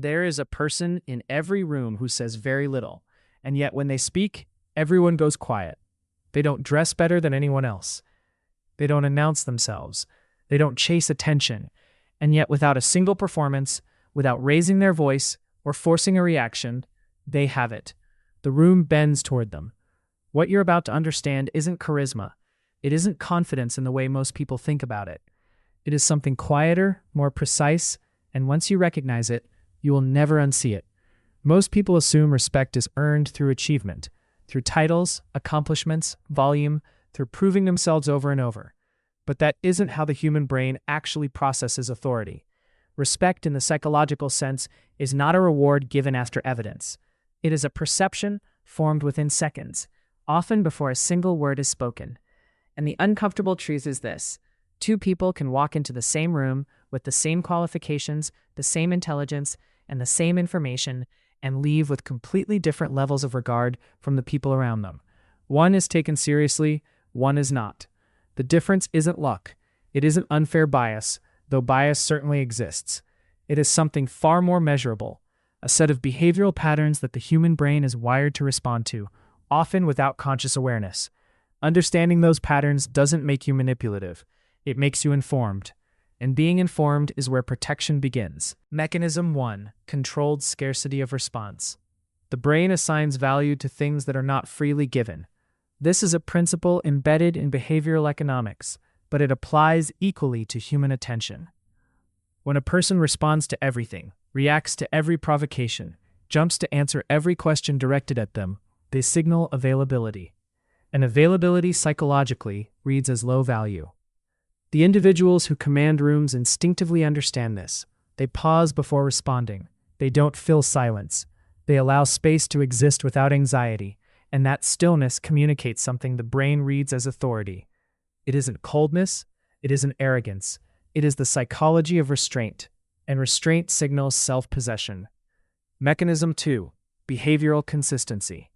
There is a person in every room who says very little, and yet when they speak, everyone goes quiet. They don't dress better than anyone else. They don't announce themselves. They don't chase attention. And yet without a single performance, without raising their voice or forcing a reaction, they have it. The room bends toward them. What you're about to understand isn't charisma. It isn't confidence in the way most people think about it. It is something quieter, more precise, and once you recognize it, you will never unsee it. Most people assume respect is earned through achievement, through titles, accomplishments, volume, through proving themselves over and over. But that isn't how the human brain actually processes authority. Respect in the psychological sense is not a reward given after evidence. It is a perception formed within seconds, often before a single word is spoken. And the uncomfortable truth is this: two people can walk into the same room with the same qualifications, the same intelligence, and the same information, and leave with completely different levels of regard from the people around them. One is taken seriously, one is not. The difference isn't luck. It isn't unfair bias, though bias certainly exists. It is something far more measurable, a set of behavioral patterns that the human brain is wired to respond to, often without conscious awareness. Understanding those patterns doesn't make you manipulative. It makes you informed. And being informed is where protection begins. Mechanism 1. Controlled scarcity of response. The brain assigns value to things that are not freely given. This is a principle embedded in behavioral economics, but it applies equally to human attention. When a person responds to everything, reacts to every provocation, jumps to answer every question directed at them, they signal availability. And availability psychologically reads as low value. The individuals who command rooms instinctively understand this. They pause before responding. They don't fill silence. They allow space to exist without anxiety, and that stillness communicates something the brain reads as authority. It isn't coldness, it isn't arrogance. It is the psychology of restraint, and restraint signals self-possession. Mechanism 2. Behavioral consistency.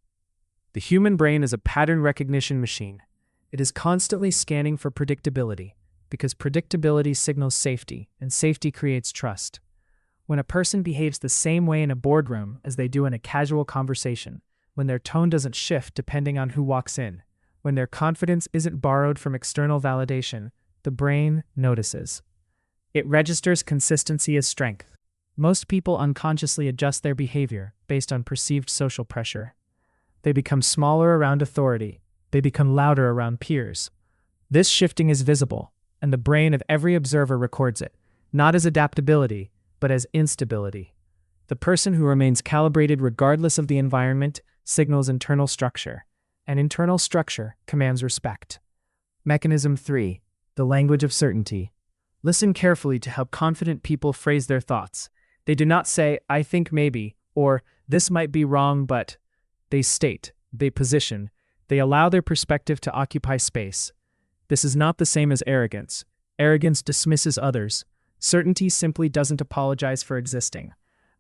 The human brain is a pattern recognition machine. It is constantly scanning for predictability, because predictability signals safety, and safety creates trust. When a person behaves the same way in a boardroom as they do in a casual conversation, when their tone doesn't shift depending on who walks in, when their confidence isn't borrowed from external validation, the brain notices. It registers consistency as strength. Most people unconsciously adjust their behavior based on perceived social pressure. They become smaller around authority. They become louder around peers. This shifting is visible, and the brain of every observer records it, not as adaptability, but as instability. The person who remains calibrated regardless of the environment signals internal structure, and internal structure commands respect. Mechanism 3. The language of certainty. Listen carefully to how confident people phrase their thoughts. They do not say, "I think maybe," or "this might be wrong, but." They state, they position, they allow their perspective to occupy space. This is not the same as arrogance. Arrogance dismisses others. Certainty simply doesn't apologize for existing.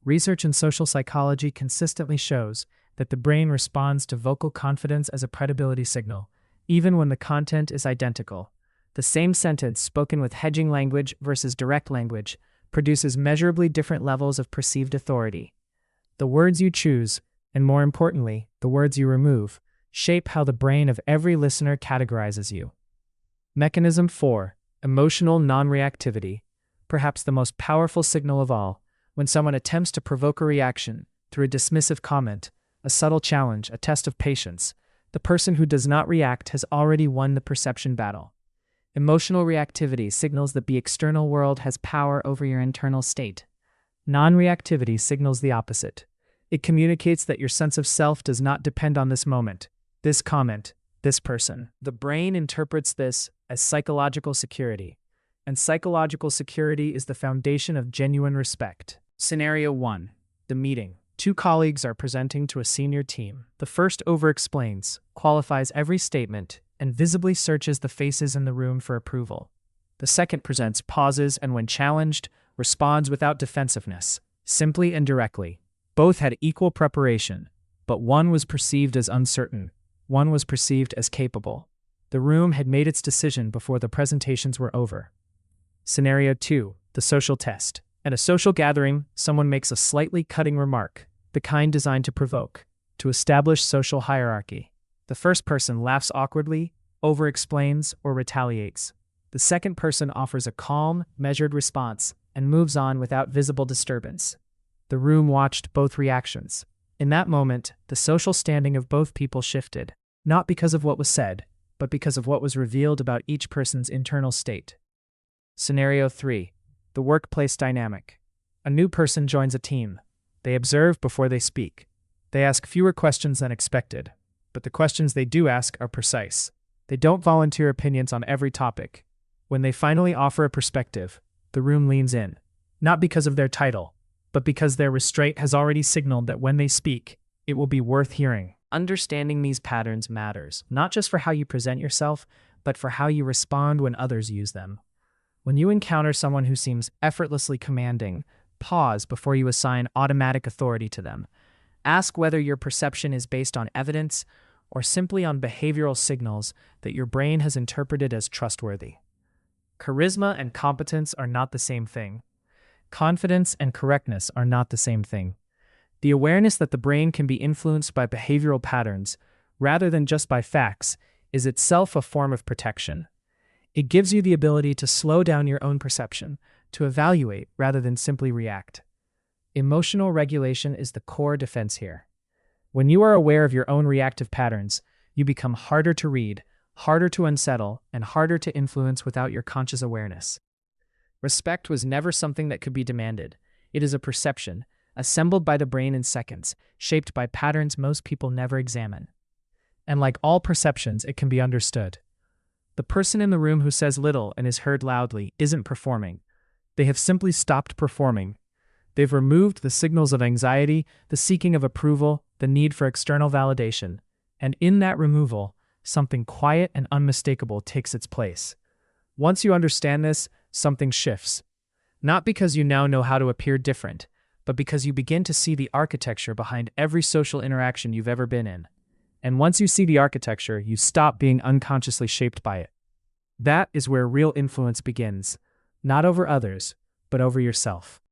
Research in social psychology consistently shows that the brain responds to vocal confidence as a credibility signal, even when the content is identical. The same sentence spoken with hedging language versus direct language produces measurably different levels of perceived authority. The words you choose, and more importantly, the words you remove, shape how the brain of every listener categorizes you. Mechanism 4. Emotional non-reactivity. Perhaps the most powerful signal of all, when someone attempts to provoke a reaction through a dismissive comment, a subtle challenge, a test of patience, the person who does not react has already won the perception battle. Emotional reactivity signals that the external world has power over your internal state. Non-reactivity signals the opposite. It communicates that your sense of self does not depend on this moment, this comment, this person. The brain interprets this as psychological security, and psychological security is the foundation of genuine respect. Scenario 1. The meeting. Two colleagues are presenting to a senior team. The first over-explains, qualifies every statement, and visibly searches the faces in the room for approval. The second presents pauses and, when challenged, responds without defensiveness, simply and directly. Both had equal preparation, but one was perceived as uncertain, one was perceived as capable. The room had made its decision before the presentations were over. Scenario 2. The social test. At a social gathering, someone makes a slightly cutting remark, the kind designed to provoke, to establish social hierarchy. The first person laughs awkwardly, over-explains, or retaliates. The second person offers a calm, measured response and moves on without visible disturbance. The room watched both reactions. In that moment, the social standing of both people shifted, not because of what was said, but because of what was revealed about each person's internal state. Scenario 3. The workplace dynamic. A new person joins a team. They observe before they speak. They ask fewer questions than expected, but the questions they do ask are precise. They don't volunteer opinions on every topic. When they finally offer a perspective, the room leans in, not because of their title, but because their restraint has already signaled that when they speak, it will be worth hearing. Understanding these patterns matters, not just for how you present yourself, but for how you respond when others use them. When you encounter someone who seems effortlessly commanding, pause before you assign automatic authority to them. Ask whether your perception is based on evidence or simply on behavioral signals that your brain has interpreted as trustworthy. Charisma and competence are not the same thing. Confidence and correctness are not the same thing. The awareness that the brain can be influenced by behavioral patterns rather than just by facts is itself a form of protection. It gives you the ability to slow down your own perception, to evaluate rather than simply react. Emotional regulation is the core defense here. When you are aware of your own reactive patterns, you become harder to read, harder to unsettle, and harder to influence without your conscious awareness. Respect was never something that could be demanded. It is a perception, assembled by the brain in seconds, shaped by patterns most people never examine. And like all perceptions, it can be understood. The person in the room who says little and is heard loudly isn't performing. They have simply stopped performing. They've removed the signals of anxiety, the seeking of approval, the need for external validation. And in that removal, something quiet and unmistakable takes its place. Once you understand this, something shifts. Not because you now know how to appear different, but because you begin to see the architecture behind every social interaction you've ever been in. And once you see the architecture, you stop being unconsciously shaped by it. That is where real influence begins, not over others, but over yourself.